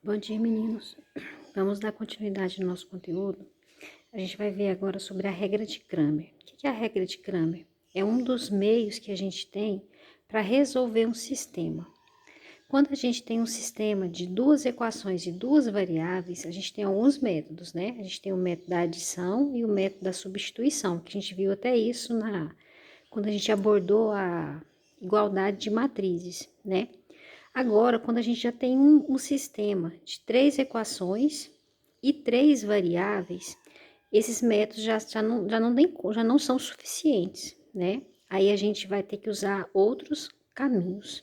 Bom dia, meninos. Vamos dar continuidade no nosso conteúdo. A gente vai ver agora sobre a regra de Cramer. O que é a regra de Cramer? É um dos meios que a gente tem para resolver um sistema. Quando a gente tem um sistema de duas equações e duas variáveis, a gente tem alguns métodos, né? A gente tem o método da adição e o método da substituição, que a gente viu até isso quando a gente abordou a igualdade de matrizes, né? Agora, quando a gente já tem um sistema de três equações e três variáveis, esses métodos já não são suficientes, né? Aí a gente vai ter que usar outros caminhos.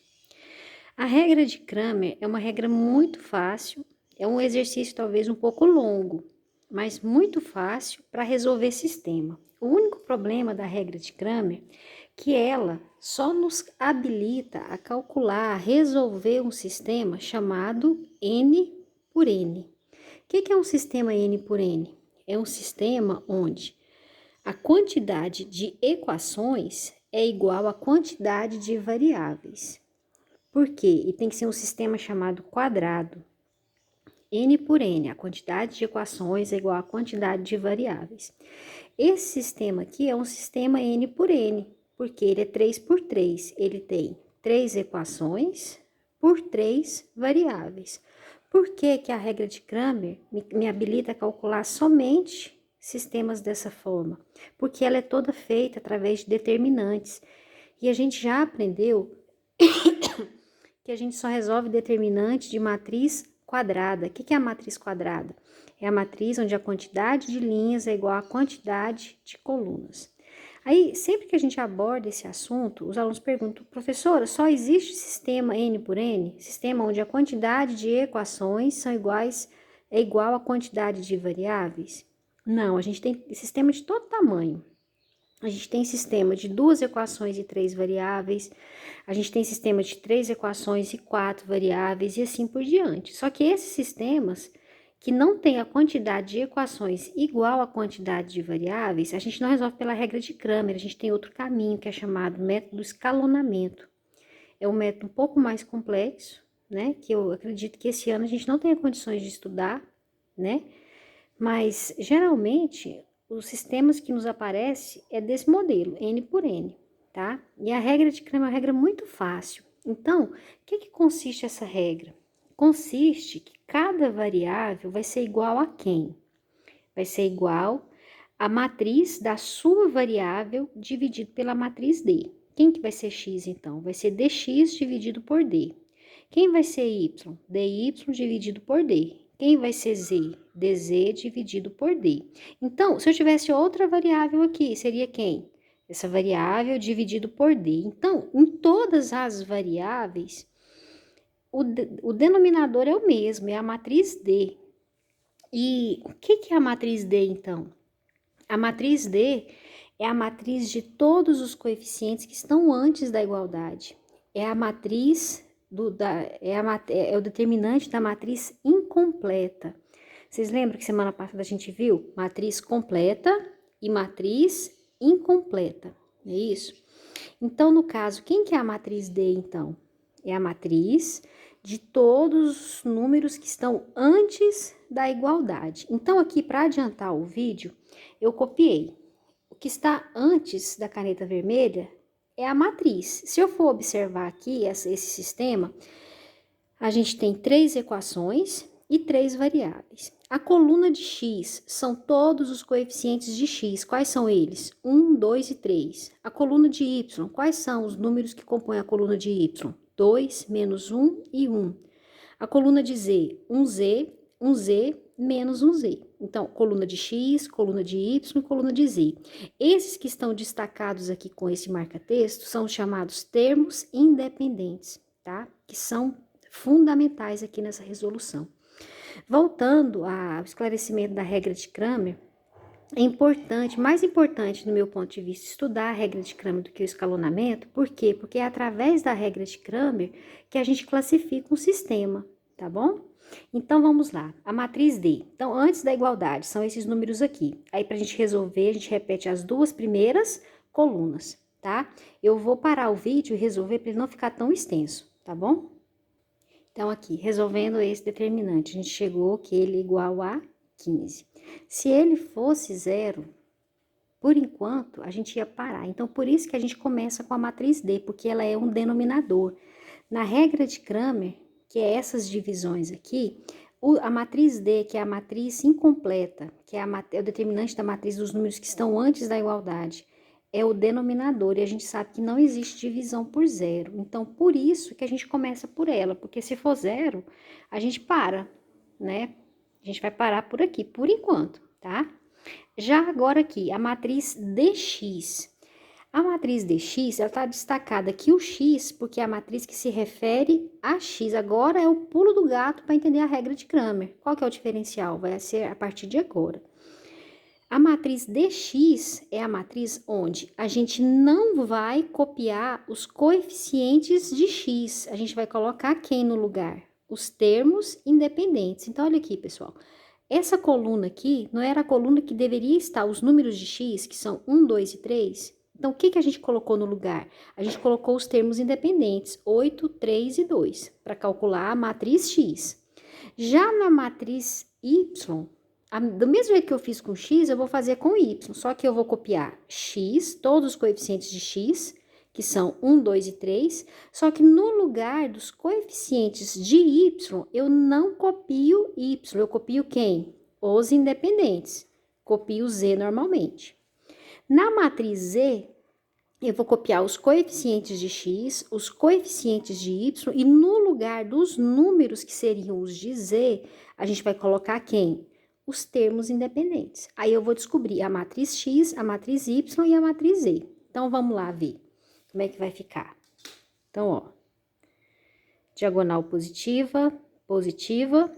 A regra de Cramer é uma regra muito fácil, é um exercício talvez um pouco longo, mas muito fácil para resolver sistema. O único problema da regra de Cramer é que ela só nos habilita a calcular, a resolver um sistema chamado N por N. O que é um sistema N por N? É um sistema onde a quantidade de equações é igual à quantidade de variáveis. Por quê? E tem que ser um sistema chamado quadrado. N por N, a quantidade de equações é igual à quantidade de variáveis. Esse sistema aqui é um sistema N por N, porque ele é 3 por 3. Ele tem 3 equações por 3 variáveis. Por que a regra de Cramer me habilita a calcular somente sistemas dessa forma? Porque ela é toda feita através de determinantes. E a gente já aprendeu que a gente só resolve determinante de matriz quadrada. O que é a matriz quadrada? É a matriz onde a quantidade de linhas é igual à quantidade de colunas. Aí, sempre que a gente aborda esse assunto, os alunos perguntam, professora, só existe sistema N por N? Sistema onde a quantidade de equações é igual à quantidade de variáveis? Não, a gente tem sistema de todo tamanho. A gente tem sistema de duas equações e três variáveis, a gente tem sistema de três equações e quatro variáveis e assim por diante. Só que esses sistemas que não têm a quantidade de equações igual à quantidade de variáveis, a gente não resolve pela regra de Cramer, a gente tem outro caminho que é chamado método do escalonamento. É um método um pouco mais complexo, né? Que eu acredito que esse ano a gente não tenha condições de estudar, né? Mas geralmente os sistemas que nos aparecem é desse modelo, N por N, tá? E a regra de Cramer é uma regra muito fácil. Então, o que consiste essa regra? Consiste que cada variável vai ser igual a quem? Vai ser igual a matriz da sua variável dividido pela matriz D. Quem que vai ser x, então? Vai ser dx dividido por D. Quem vai ser y? dy dividido por D. Quem vai ser z? dz dividido por D. Então, se eu tivesse outra variável aqui, seria quem? Essa variável dividido por D. Então, em todas as variáveis, o denominador é o mesmo, é a matriz D. E o que é a matriz D, então? A matriz D é a matriz de todos os coeficientes que estão antes da igualdade. É a matriz é o determinante da matriz incompleta. Vocês lembram que semana passada a gente viu matriz completa e matriz incompleta, não é isso? Então, no caso, quem que é a matriz D, então? É a matriz de todos os números que estão antes da igualdade. Então, aqui, para adiantar o vídeo, eu copiei. O que está antes da caneta vermelha é a matriz. Se eu for observar aqui esse sistema, a gente tem três equações e três variáveis. A coluna de x são todos os coeficientes de x. Quais são eles? 1, 2 e 3. A coluna de y, quais são os números que compõem a coluna de y? 2, menos 1 e 1. A coluna de z, 1z, menos 1z. Então, coluna de x, coluna de y e coluna de z. Esses que estão destacados aqui com esse marca-texto são chamados termos independentes, tá? Que são fundamentais aqui nessa resolução. Voltando ao esclarecimento da regra de Cramer, é importante, mais importante no meu ponto de vista, estudar a regra de Cramer do que o escalonamento. Por quê? Porque é através da regra de Cramer que a gente classifica um sistema, tá bom? Então, vamos lá. A matriz D. Então, antes da igualdade, são esses números aqui. Aí, para a gente resolver, a gente repete as duas primeiras colunas, tá? Eu vou parar o vídeo e resolver para ele não ficar tão extenso, tá bom? Então, aqui, resolvendo esse determinante, a gente chegou que ele é igual a 15. Se ele fosse zero, por enquanto, a gente ia parar. Então, por isso que a gente começa com a matriz D, porque ela é um denominador. Na regra de Cramer, que é essas divisões aqui, a matriz D, que é a matriz incompleta, que é o determinante da matriz dos números que estão antes da igualdade, é o denominador, e a gente sabe que não existe divisão por zero. Então, por isso que a gente começa por ela, porque se for zero, a gente para, né? A gente vai parar por aqui, por enquanto, tá? Já agora aqui, a matriz DX. A matriz DX, ela está destacada aqui o X, porque é a matriz que se refere a X. Agora é o pulo do gato para entender a regra de Cramer. Qual que é o diferencial? Vai ser a partir de agora. A matriz DX é a matriz onde a gente não vai copiar os coeficientes de X. A gente vai colocar quem no lugar? Os termos independentes. Então, olha aqui, pessoal. Essa coluna aqui não era a coluna que deveria estar os números de X, que são 1, 2 e 3? Então, o que a gente colocou no lugar? A gente colocou os termos independentes, 8, 3 e 2, para calcular a matriz X. Já na matriz Y, do mesmo jeito que eu fiz com X, eu vou fazer com Y, só que eu vou copiar X, todos os coeficientes de X, que são 1, 2 e 3, só que no lugar dos coeficientes de Y, eu não copio Y, eu copio quem? Os independentes, copio Z normalmente. Na matriz Z, eu vou copiar os coeficientes de X, os coeficientes de Y, e no lugar dos números que seriam os de Z, a gente vai colocar quem? Os termos independentes. Aí eu vou descobrir a matriz X, a matriz Y e a matriz Z. Então, vamos lá ver como é que vai ficar. Então, ó, diagonal positiva, positiva,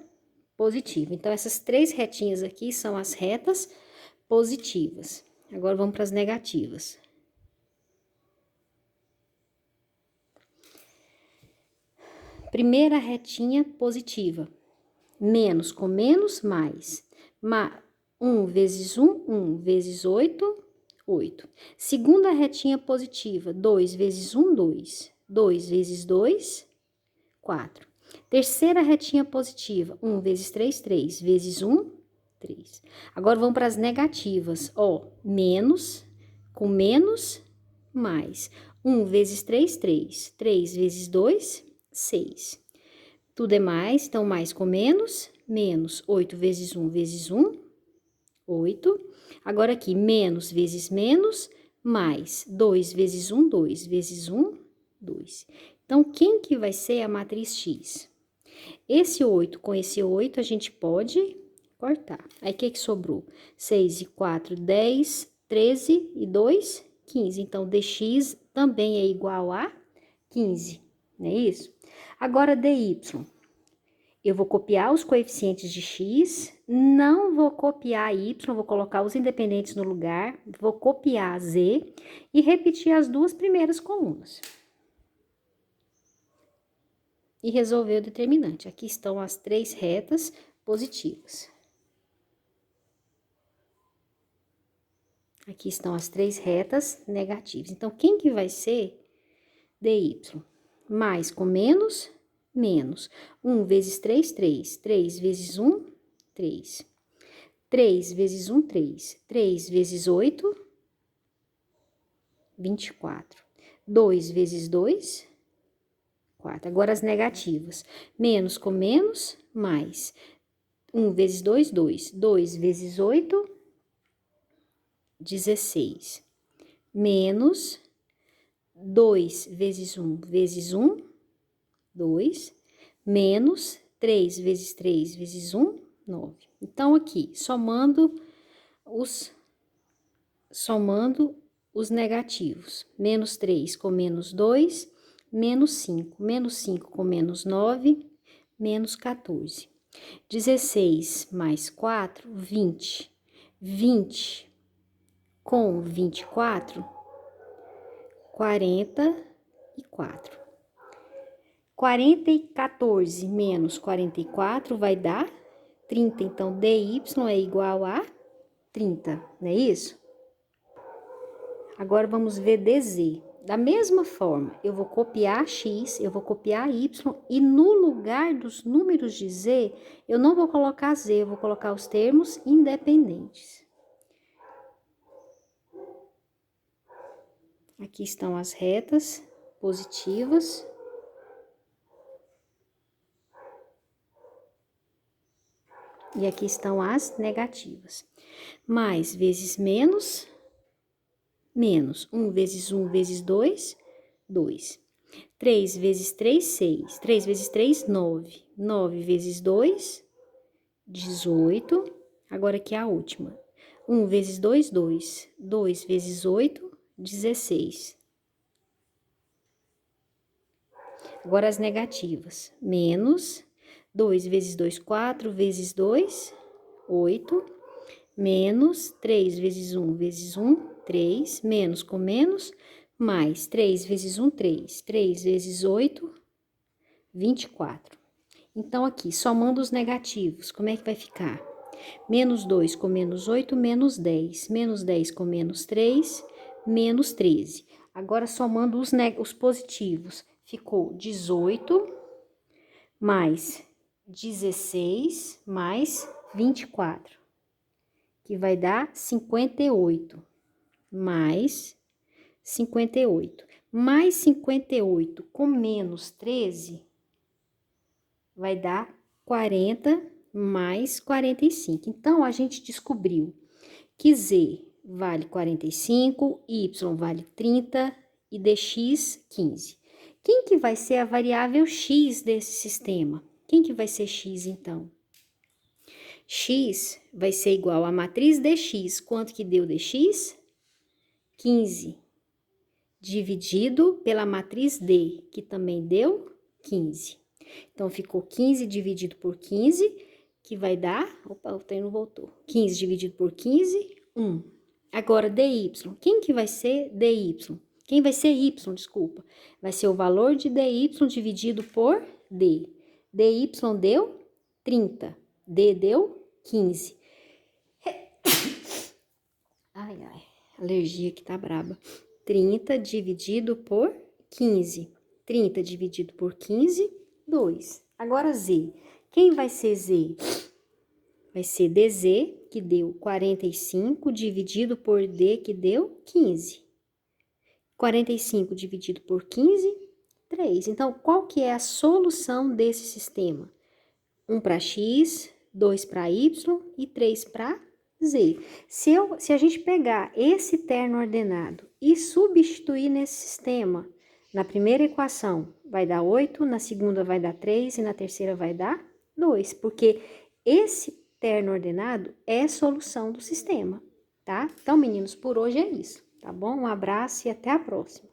positiva. Então, essas três retinhas aqui são as retas positivas. Agora, vamos para as negativas. Primeira retinha positiva. Menos com menos, mais. 1 vezes 1, 1 vezes 8, 8. Segunda retinha positiva. 2 vezes 1, 2. 2 vezes 2, 4. Terceira retinha positiva. 1 vezes 3, 3. Vezes 1, 3. Agora, vamos para as negativas. Ó, menos, com menos, mais. 1 vezes 3, 3. 3 vezes 2, 6. Tudo é mais, então mais com menos, menos 8 vezes 1 vezes 1, 8. Agora aqui, menos vezes menos, mais 2 vezes 1, 2 vezes 1, 2. Então, quem que vai ser a matriz X? Esse 8 com esse 8 a gente pode cortar. Aí, o que que sobrou? 6 e 4, 10, 13 e 2, 15. Então, dx também é igual a 15, não é isso? Agora, dy. Eu vou copiar os coeficientes de x, não vou copiar y, vou colocar os independentes no lugar, vou copiar z e repetir as duas primeiras colunas. E resolver o determinante. Aqui estão as três retas positivas. Aqui estão as três retas negativas. Então, quem que vai ser dy? Mais com menos, menos. 1 vezes 3, 3. 3 vezes 1, 3. 3 vezes 1, 3. 3 vezes 8, 24. 2 vezes 2, 4. Agora as negativas. Menos com menos, mais. 1 vezes 2, 2. 2 vezes 8, 16. Menos 2 vezes 1 vezes 1, 2. Menos 3 vezes 3 vezes 1, 9. Então, aqui, somando os negativos. Menos 3 com menos 2, menos 5. Menos 5 com menos 9, menos 14. 16 mais 4, 20. 20 com 24, 44. 40 e 14 menos 44 vai dar 30. Então, dy é igual a 30, não é isso? Agora, vamos ver dz. Da mesma forma, eu vou copiar x, eu vou copiar y, e no lugar dos números de z, eu não vou colocar z, eu vou colocar os termos independentes. Aqui estão as retas positivas. E aqui estão as negativas. Mais vezes menos, menos. 1 vezes 1 vezes 2, 2. 3 vezes 3, 6. 3 vezes 3, 9. 9 vezes 2, 18. Agora aqui a última. 1 vezes 2, 2. 2 vezes 8, 16. Agora as negativas. Menos 2 vezes 2, 4 vezes 2, 8. Menos 3 vezes 1 vezes 1, 3. Menos com menos, mais 3 vezes 1, 3. 3 vezes 8, 24. Então, aqui, somando os negativos, como é que vai ficar? Menos 2 com menos 8, menos 10. Menos 10 com menos 3, menos 13. Agora, somando os positivos, ficou 18 mais 16 mais 24, que vai dar 58, mais 58. Mais 58 com menos 13 vai dar 40 mais 45. Então, a gente descobriu que z vale 45, y vale 30 e dx 15. Quem que vai ser a variável x desse sistema? Quem que vai ser x, então? X vai ser igual a matriz dx. Quanto que deu dx? 15. Dividido pela matriz D, que também deu 15. Então, ficou 15 dividido por 15, que vai dar... Opa, o trem não voltou. 15 dividido por 15, 1. Agora, dy. Quem que vai ser dy? Quem vai ser y, desculpa? Vai ser o valor de dy dividido por d. dy deu 30. D deu 15. Ai, ai, alergia que tá braba. 30 dividido por 15. 30 dividido por 15, 2. Agora, z. Quem vai ser z? Vai ser dz, que deu 45, dividido por d, que deu 15. 45 dividido por 15, 3. Então, qual que é a solução desse sistema? 1 para x, 2 para y e 3 para z. Se a gente pegar esse terno ordenado e substituir nesse sistema, na primeira equação vai dar 8, na segunda vai dar 3 e na terceira vai dar 2, porque esse terno ordenado é solução do sistema, tá? Então, meninos, por hoje é isso, tá bom? Um abraço e até a próxima.